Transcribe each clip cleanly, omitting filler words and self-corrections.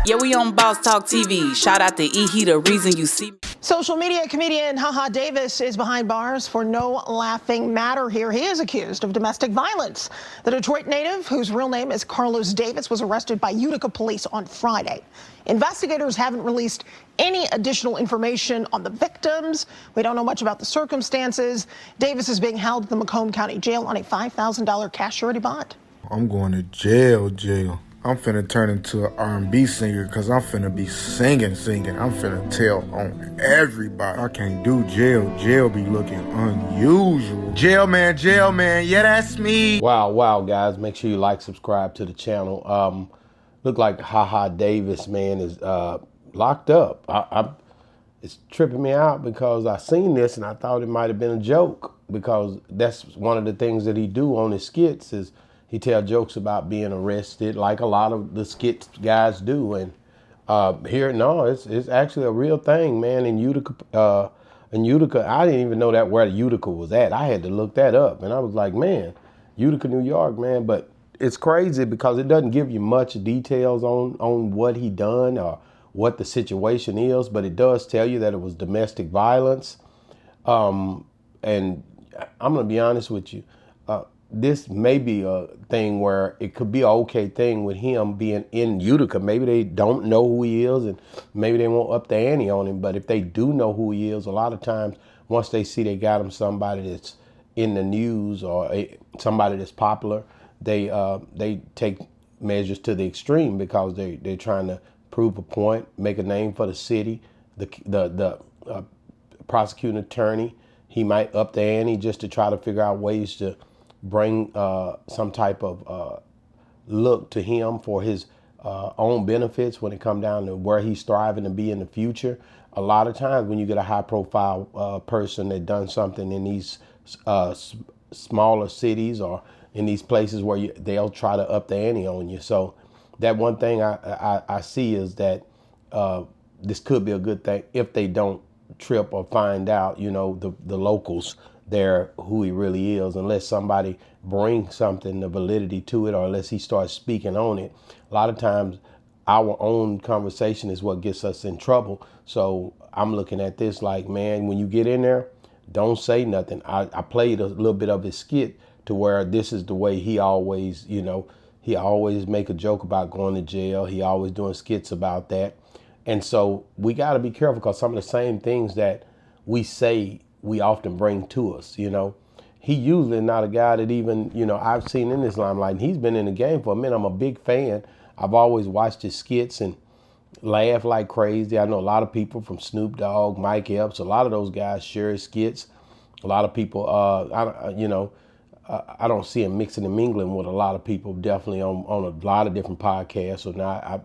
Yeah, we on Boss Talk TV. Shout out to E. He the reason you see me. Social media comedian HaHa Davis is behind bars for no laughing matter here. He is accused of domestic violence. The Detroit native, whose real name is Carlos Davis, was arrested by Utica police on Friday. Investigators haven't released any additional information on the victims. We don't know much about the circumstances. Davis is being held at the Macomb County Jail on a $5,000 cash surety bond. I'm going to jail. I'm finna turn into an R&B singer because I'm finna be singing. I'm finna tell on everybody. I can't do jail. Jail be looking unusual. Jail man, yeah, that's me. Wow, guys. Make sure you like, subscribe to the channel. Look like HaHa Davis, man, is locked up. It's tripping me out because I seen this and I thought it might have been a joke, because that's one of the things that he do on his skits is he tell jokes about being arrested, like a lot of the skits guys do. And it's actually a real thing, man. In Utica, I didn't even know that where Utica was at. I had to look that up, and I was like, man, Utica, New York, man. But it's crazy because it doesn't give you much details on what he done or what the situation is, but it does tell you that it was domestic violence. And I'm gonna be honest with you. This may be a thing where it could be an okay thing with him being in Utica. Maybe they don't know who he is and maybe they won't up the ante on him. But if they do know who he is, a lot of times once they see they got him somebody that's in the news or somebody that's popular, they take measures to the extreme because they're trying to prove a point, make a name for the city. The prosecuting attorney, he might up the ante just to try to figure out ways to bring some type of look to him for his own benefits when it comes down to where he's striving to be in the future. A lot of times when you get a high profile person that done something in these smaller cities or in these places where they'll try to up the ante on you. So that one thing I see is that this could be a good thing if they don't trip or find out, the locals there who he really is, unless somebody brings something, the validity to it, or unless he starts speaking on it. A lot of times our own conversation is what gets us in trouble. So I'm looking at this like, man, when you get in there, don't say nothing. I played a little bit of his skit to where this is the way he always, he always make a joke about going to jail. He always doing skits about that. And so we got to be careful because some of the same things that we say we often bring to us, He usually not a guy that even, I've seen in this limelight. And he's been in the game for a minute. I'm a big fan. I've always watched his skits and laugh like crazy. I know a lot of people from Snoop Dogg, Mike Epps, a lot of those guys share his skits. A lot of people, I don't see him mixing and mingling with a lot of people, definitely on a lot of different podcasts. So now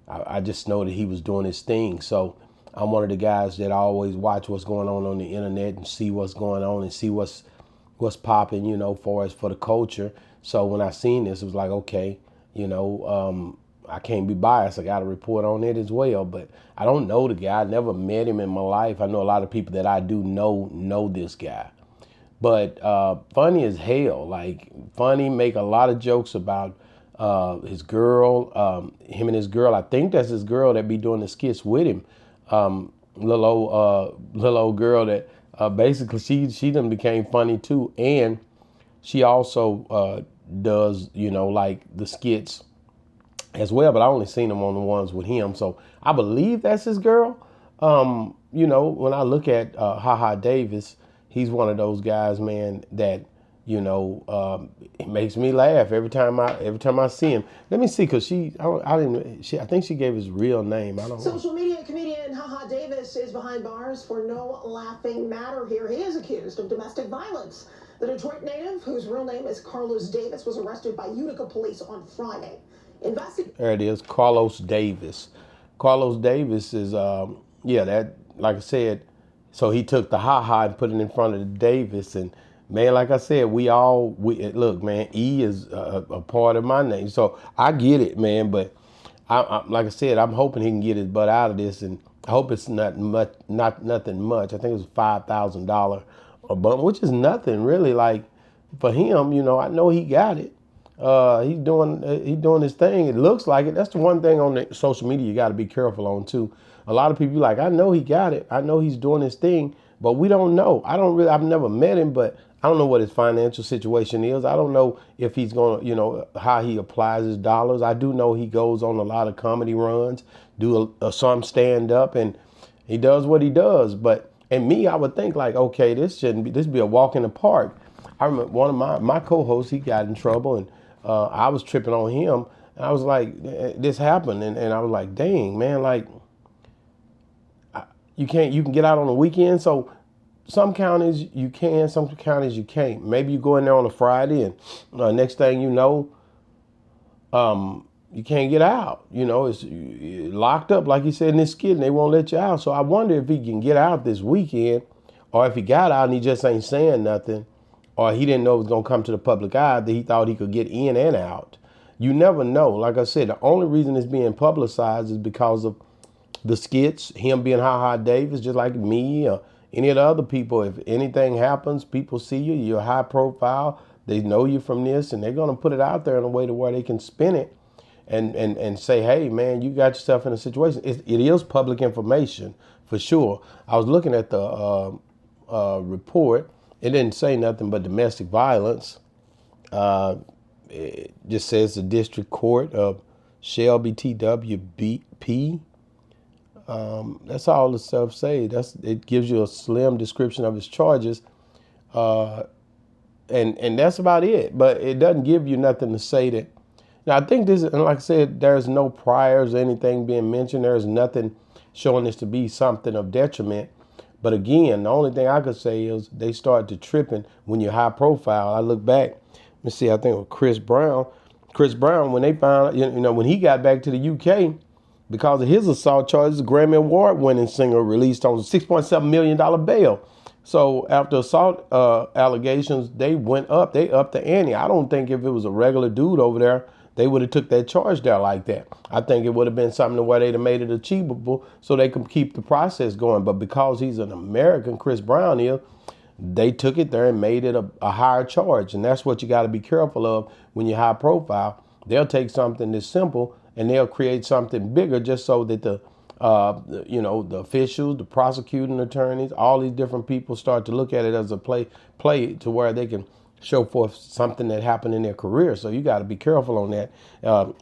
I just know that he was doing his thing. So I'm one of the guys that always watch what's going on the internet and see what's going on and see what's popping, for the culture. So when I seen this, it was like, okay, I can't be biased. I got to report on it as well. But I don't know the guy. I never met him in my life. I know a lot of people that I do know this guy. But funny as hell. Like, funny, make a lot of jokes about his girl, him and his girl. I think that's his girl that be doing the skits with him. Little old girl that basically she done became funny too, and she also does like the skits as well. But I only seen them on the ones with him, so I believe that's his girl. When I look at HaHa Davis, he's one of those guys, man, that it makes me laugh every time I see him. Let me see, cause I think she gave his real name. I don't know. Social media comedian HaHa Davis is behind bars for no laughing matter here. He is accused of domestic violence. The Detroit native, whose real name is Carlos Davis, was arrested by Utica police on Friday. There it is, Carlos Davis. Carlos Davis is that, like I said, so he took the HaHa and put it in front of the Davis. And man, like I said, we look, man, E is a part of my name. So I get it, man. But I like I said, I'm hoping he can get his butt out of this. And I hope it's not nothing much. I think it was $5,000 a bump, which is nothing really. Like for him, I know he got it. He's doing his thing. It looks like it. That's the one thing on the social media you got to be careful on too. A lot of people like, I know he got it. I know he's doing his thing, but we don't know. I've never met him, but I don't know what his financial situation is. I don't know if he's going to, how he applies his dollars. I do know he goes on a lot of comedy runs, do some stand up, and he does what he does. But and me, I would think like, okay, this be a walk in the park. I remember one of my co-hosts, he got in trouble, and I was tripping on him. And I was like, this happened, and I was like, dang, man, like you can get out on the weekend. So some counties you can, some counties you can't. Maybe you go in there on a Friday, and next thing you know, you can't get out. It's locked up, like he said in this skit, and they won't let you out. So I wonder if he can get out this weekend, or if he got out and he just ain't saying nothing, or he didn't know it was going to come to the public eye, that he thought he could get in and out. You never know. Like I said, the only reason it's being publicized is because of the skits, him being Ha Ha Davis, just like me or any of the other people. If anything happens, people see you, you're high profile, they know you from this, and they're going to put it out there in a way to where they can spin it and say, hey, man, you got yourself in a situation. It is public information for sure. I was looking at the report. It didn't say nothing but domestic violence. It just says the District Court of Shelby TWP. That's all the stuff say. It gives you a slim description of his charges, and that's about it. But it doesn't give you nothing to say that. Now I think this, and like I said, there's no priors or anything being mentioned. There's nothing showing this to be something of detriment. But again, the only thing I could say is they start to tripping when you're high profile. I look back, let me see, I think it was Chris Brown. Chris Brown, when they found, when he got back to the UK, because of his assault charges, a Grammy Award winning singer released on a $6.7 million bail. So after assault allegations, they upped the ante. I don't think if it was a regular dude over there, they would have took that charge there like that. I think it would have been something where they'd have made it achievable so they could keep the process going. But because he's an American, Chris Brown is, they took it there and made it a higher charge. And that's what you got to be careful of when you're high profile. They'll take something that's simple and they'll create something bigger just so that the officials, the prosecuting attorneys, all these different people start to look at it as a play to where they can show forth something that happened in their career. So you got to be careful on that.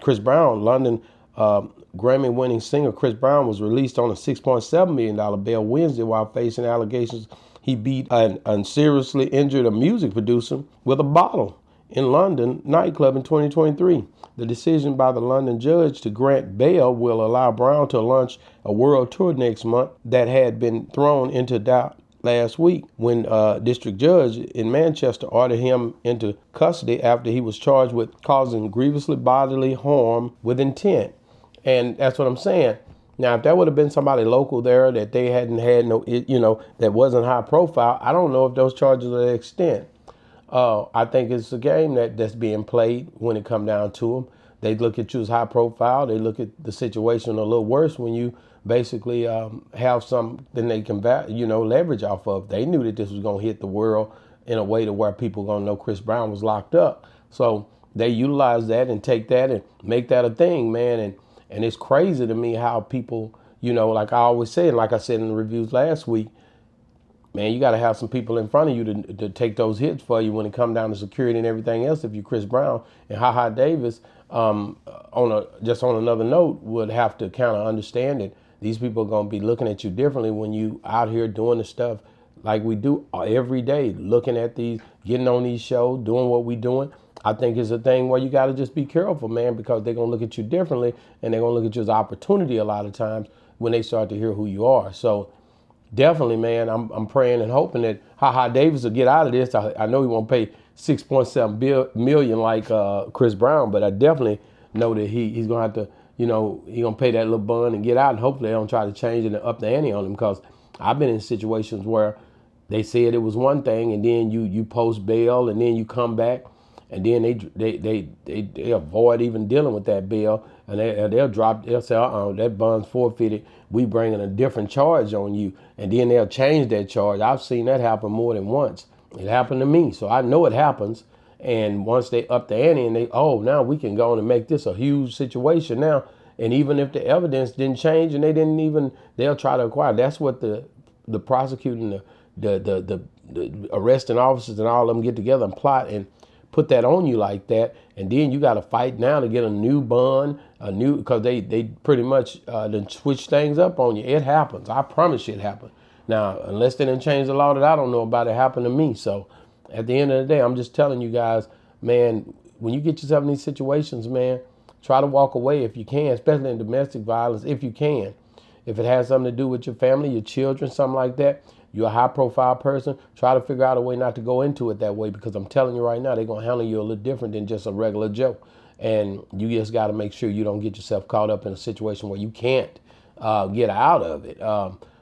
Chris Brown, London Grammy-winning singer Chris Brown was released on a $6.7 million bail Wednesday while facing allegations he beat and seriously injured a music producer with a bottle in London nightclub in 2023. The decision by the London judge to grant bail will allow Brown to launch a world tour next month that had been thrown into doubt last week when district judge in Manchester ordered him into custody after he was charged with causing grievously bodily harm with intent. And that's what I'm saying. Now, if that would have been somebody local there that they hadn't had that wasn't high profile, I don't know if those charges are to that extent. I think it's a game that's being played when it come down to them. They look at you as high profile. They look at the situation a little worse when you basically have something they can leverage off of. They knew that this was going to hit the world in a way to where people going to know Chris Brown was locked up. So they utilize that and take that and make that a thing, man. And it's crazy to me how people, like I always say, and like I said in the reviews last week, man, you got to have some people in front of you to take those hits for you when it come down to security and everything else. If you Chris Brown and Ha Ha Davis, on another note, would have to kind of understand that these people are going to be looking at you differently when you out here doing the stuff like we do every day, looking at these, getting on these shows, doing what we doing. I think it's a thing where you got to just be careful, man, because they're going to look at you differently and they're going to look at you as opportunity a lot of times when they start to hear who you are. So definitely, man, I'm praying and hoping that Ha Ha Davis will get out of this. I know he won't pay $6.7 million like Chris Brown, but I definitely know that he's going to have to, he's going to pay that little bun and get out, and hopefully they don't try to change it and up the ante on him, because I've been in situations where they said it was one thing and then you post bail and then you come back and then they avoid even dealing with that bail, and they'll say, that bond's forfeited, we bringing a different charge on you, and then they'll change that charge. I've seen that happen more than once. It happened to me, so I know it happens, And once they up the ante and now we can go on and make this a huge situation now. And even if the evidence didn't change and they'll try to acquire. That's what the prosecuting, the arresting officers and all of them get together and plot and put that on you like that. And then you got to fight now to get a new bond, because they pretty much then switch things up on you. It happens. I promise you it happens. Now, unless they didn't change the law that I don't know about, it happened to me. So at the end of the day, I'm just telling you guys, man, when you get yourself in these situations, man, try to walk away if you can, especially in domestic violence, if you can. If it has something to do with your family, your children, something like that, you're a high profile person, try to figure out a way not to go into it that way, because I'm telling you right now, they're going to handle you a little different than just a regular Joe. And you just got to make sure you don't get yourself caught up in a situation where you can't get out of it.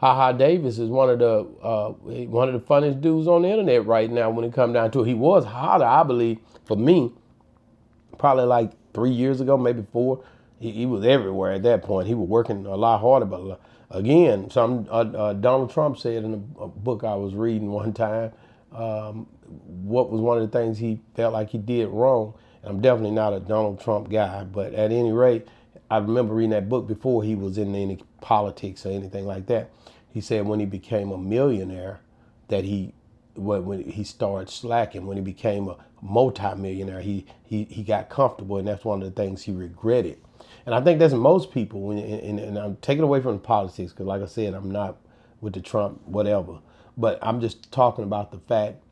HaHa Davis is one of the funniest dudes on the internet right now when it comes down to it. He was hotter, I believe, for me, probably like 3 years ago, maybe 4. He was everywhere at that point. He was working a lot harder. But again, Donald Trump said in a book I was reading one time, what was one of the things he felt like he did wrong. And I'm definitely not a Donald Trump guy, but at any rate, I remember reading that book before he was in any politics or anything like that. He said when he became a millionaire that when he started slacking. When he became a multimillionaire, he got comfortable, and that's one of the things he regretted. And I think that's most people, and I'm taking away from the politics, because like I said, I'm not with the Trump whatever, but I'm just talking about the fact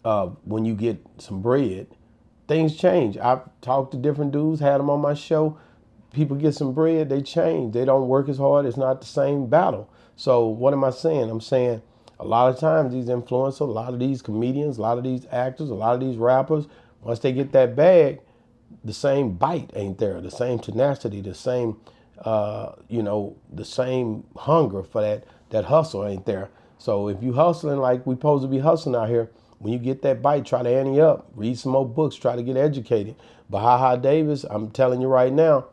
of when you get some bread, things change. I've talked to different dudes, had them on my show. People get some bread, they change. They don't work as hard. It's not the same battle. So what am I saying? I'm saying a lot of times these influencers, a lot of these comedians, a lot of these actors, a lot of these rappers, once they get that bag, the same bite ain't there, the same tenacity, the same, the same hunger for that hustle ain't there. So if you hustling like we supposed to be hustling out here, when you get that bite, try to ante up, read some more books, try to get educated. But HaHa Davis, I'm telling you right now,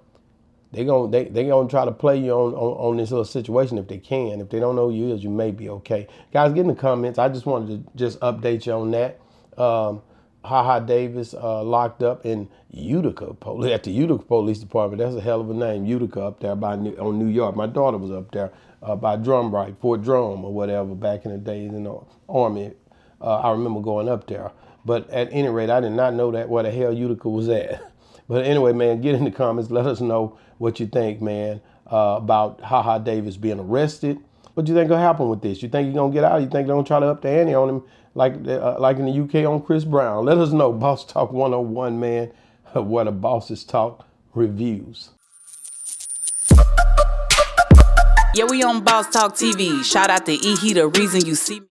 they gonna try to play you on this little situation if they can. If they don't know who you is, you may be okay. Guys, get in the comments. I just wanted to just update you on that. HaHa Davis locked up in Utica, at the Utica Police Department. That's a hell of a name, Utica, up there on New York. My daughter was up there by Drumright, Fort Drum or whatever, back in the days in the Army. I remember going up there. But at any rate, I did not know that where the hell Utica was at. But anyway, man, get in the comments. Let us know what you think, man, about HaHa Davis being arrested. What do you think will happen with this? You think he's going to get out? You think they're going to try to up the ante on him like in the UK on Chris Brown? Let us know. Boss Talk 101, man, where the bosses talk reviews. Yeah, we on Boss Talk TV. Shout out to E. He the reason you see me.